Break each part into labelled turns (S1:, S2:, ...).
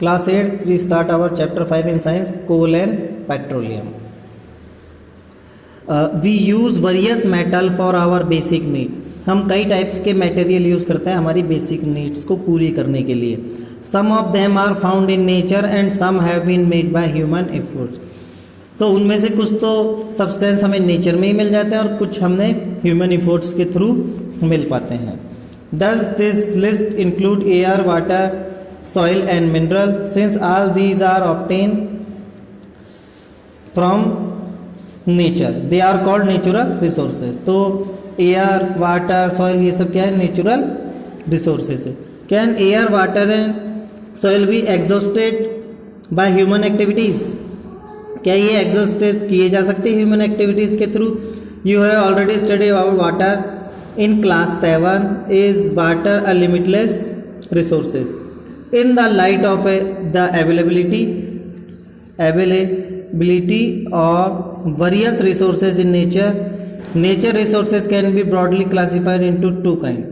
S1: Class 8, we start our chapter 5 in science, coal and petroleum. We use various metal for our basic need. हम कई types के material use करते हैं हमारी basic needs को पूरी करने के लिए. Some of them are found in nature and some have been made by human efforts. तो उनमें से कुछ तो सब्सटेंस हमें नेचर में ही मिल जाते हैं और कुछ हमने ह्यूमन एफर्ट्स के थ्रू मिल पाते हैं. Does this list include air, water, soil and mineral? Since all these are obtained from nature, they are called natural resources. तो एयर, वाटर, सॉइल ये सब क्या है? नेचुरल रिसोर्सेज है. Can air, water and soil be exhausted by human activities? क्या ये exhausted किए जा सकते हैं ह्यूमन एक्टिविटीज के through? You have already study about water in class 7. Is water a limitless resources? In the light of the availability of various resources in nature, nature resources can be broadly classified into two kind.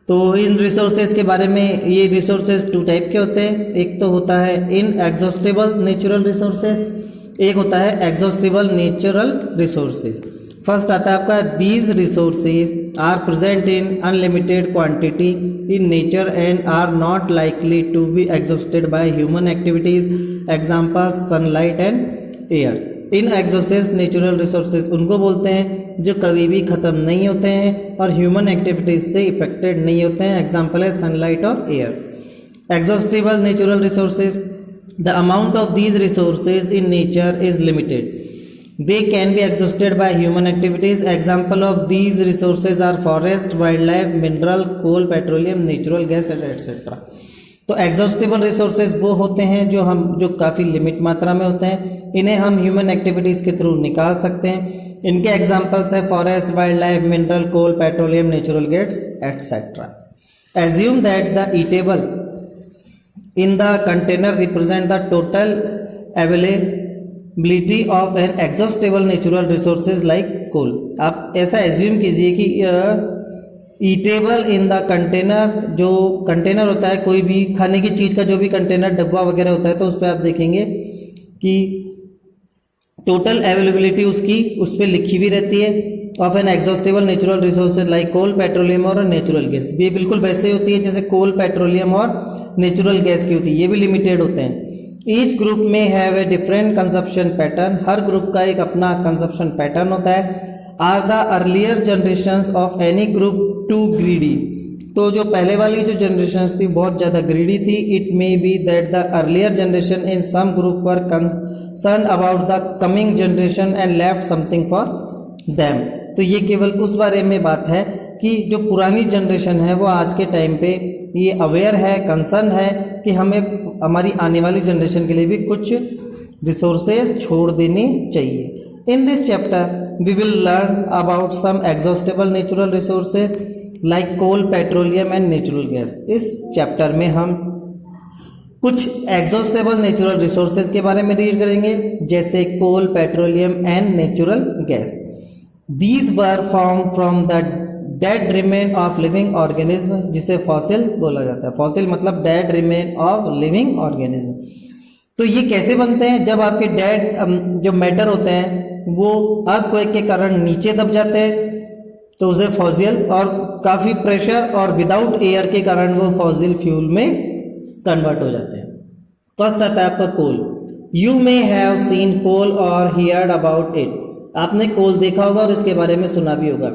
S1: तो इन resources के बारे में, ये resources to type के होते हैं. एक तो होता है इनएग्जॉस्टेबल नेचुरल रिसोर्सेज, एक होता है एग्जॉस्टेबल नेचुरल रिसोर्सेज. फर्स्ट आता है आपका these resources are present in unlimited quantity in nature and are not likely to be exhausted by human activities. Example sunlight and air. In exhausted natural resources उनको बोलते हैं जो कभी भी ख़त्म नहीं होते हैं और ह्यूमन एक्टिविटीज से इफेक्टेड नहीं होते हैं. एग्जांपल है सनलाइट और air. Exhaustible natural resources, the amount of these resources in nature is limited. They can be exhausted by human activities. Example of these resources are forest, wildlife, mineral, coal, petroleum, natural gas, etc. तो exhaustible resources वो होते हैं जो काफ़ी limit मात्रा में होते हैं. इन्हें हम ह्यूमन एक्टिविटीज़ के थ्रू निकाल सकते हैं. इनके एग्जांपल्स है forest, wild life, mineral, coal, petroleum, natural gas, etcetera. Assume that the eatable in the container represent the total availability of an exhaustible natural resources like coal. आप ऐसा assume कीजिए कि ईटेबल इन द कंटेनर, जो container होता है कोई भी खाने की चीज़ का जो भी कंटेनर, डब्बा वगैरह होता है, तो उस पर आप देखेंगे कि टोटल अवेलेबिलिटी उसकी उस पर लिखी हुई रहती है of an exhaustible natural resources like coal, petroleum और नेचुरल गैस. ये बिल्कुल वैसे होती है जैसे कोल, पेट्रोलियम और नेचुरल गैस की होती है. ये भी लिमिटेड होते हैं. ईच ग्रुप में have a different consumption pattern. हर ग्रुप का एक अपना कंजप्शन पैटर्न होता है. Are the earlier generations of any group too greedy? तो जो पहले वाली जो जनरेशंस थी बहुत ज़्यादा ग्रीडी थी. It may be that the earlier generation in some group were concern about the coming generation and left something for them. तो ये केवल उस बारे में बात है कि जो पुरानी जनरेशन है वो आज के टाइम पे ये अवेयर है, कंसर्न है कि हमें हमारी आने वाली जनरेशन के लिए भी कुछ रिसोर्सेज छोड़ देने चाहिए. In this chapter we will learn about some exhaustible natural resources like coal, petroleum and natural gas. इस चैप्टर में हम कुछ एग्जॉस्टेबल नेचुरल रिसोर्सेज के बारे में रीड करेंगे जैसे coal, petroleum and natural gas. These were form from the dead remain of living organism, जिसे फॉसिल बोला जाता है. फॉसिल मतलब dead remain of living organism. तो ये कैसे बनते हैं? जब आपके डेड जो मैटर होते हैं वो अर्थक्वेक के कारण नीचे दब जाते हैं तो उसे फॉसिल, और काफ़ी प्रेशर और विदाउट एयर के कारण वो फॉसिल फ्यूल में कन्वर्ट हो जाते हैं. फर्स्ट आता है आपका कोल. यू मे हैव सीन कोल और हियर्ड अबाउट इट. आपने कोल देखा होगा और इसके बारे में सुना भी होगा.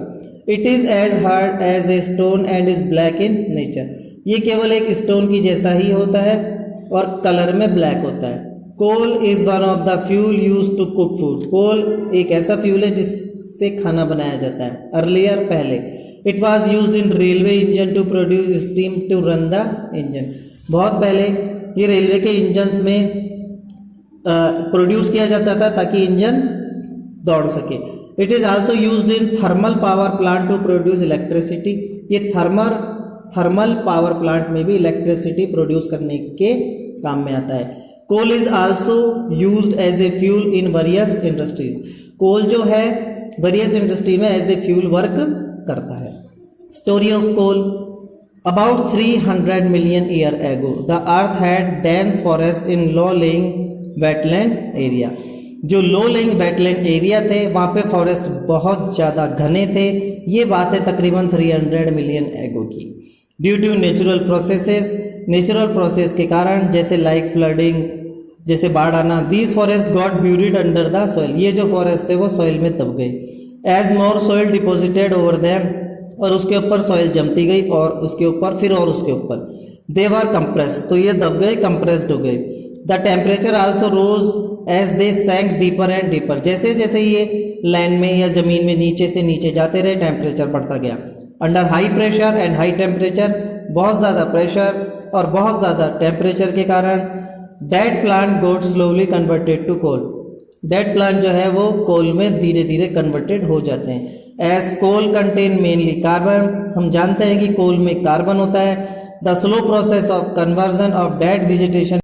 S1: It is as hard as a stone and is black in nature. ये केवल एक स्टोन की जैसा ही होता है और कलर में ब्लैक होता है. Coal is one of the fuel use to cook food. Coal एक ऐसा फ्यूल है जिससे खाना बनाया जाता है. अर्लियर पहले it was use in railway engine to produce steam to run the engine. बहुत पहले ये रेलवे के इंजन्स में प्रोड्यूस किया जाता था ताकि इंजन दौड़ सके. It is also used in thermal power plant to produce electricity. ये थर्मल पावर प्लांट में भी इलेक्ट्रिसिटी प्रोड्यूस करने के काम में आता है. Coal is also used as a fuel in various industries. Coal जो है वेरियस इंडस्ट्री में एज ए फ्यूल वर्क करता है. Story of coal. About 300 million year ago, the earth had dense forest in low-lying wetland area. जो लो laying wetland area थे वहाँ पे forest बहुत ज़्यादा घने थे। ये बात है तकरीबन 300 मिलियन एगो की। Due to natural processes, natural process के कारण जैसे लाइक फ्लडिंग, जैसे बाढ़ आना, these forest got buried under the soil, ये जो फॉरेस्ट है वो सॉइल में दब गई। As more soil deposited over them, और उसके ऊपर सॉइल जमती गई और उसके ऊपर फिर और उसके ऊपर, दे वर कंप्रेस्ड, तो ये दब गए, कंप्रेस्ड हो गए। The temperature also rose as they sank deeper and deeper, जैसे जैसे ये लैंड में या ज़मीन में नीचे से नीचे जाते रहे टेम्परेचर बढ़ता गया। Under high pressure and high temperature, बहुत ज़्यादा प्रेशर और बहुत ज़्यादा टेम्परेचर के कारण dead plant got slowly converted to coal, dead plant जो है वो कोल में धीरे धीरे कन्वर्टेड हो जाते हैं। As coal contain mainly carbon, हम जानते हैं कि कोल में कार्बन होता है। The slow process of conversion of dead vegetation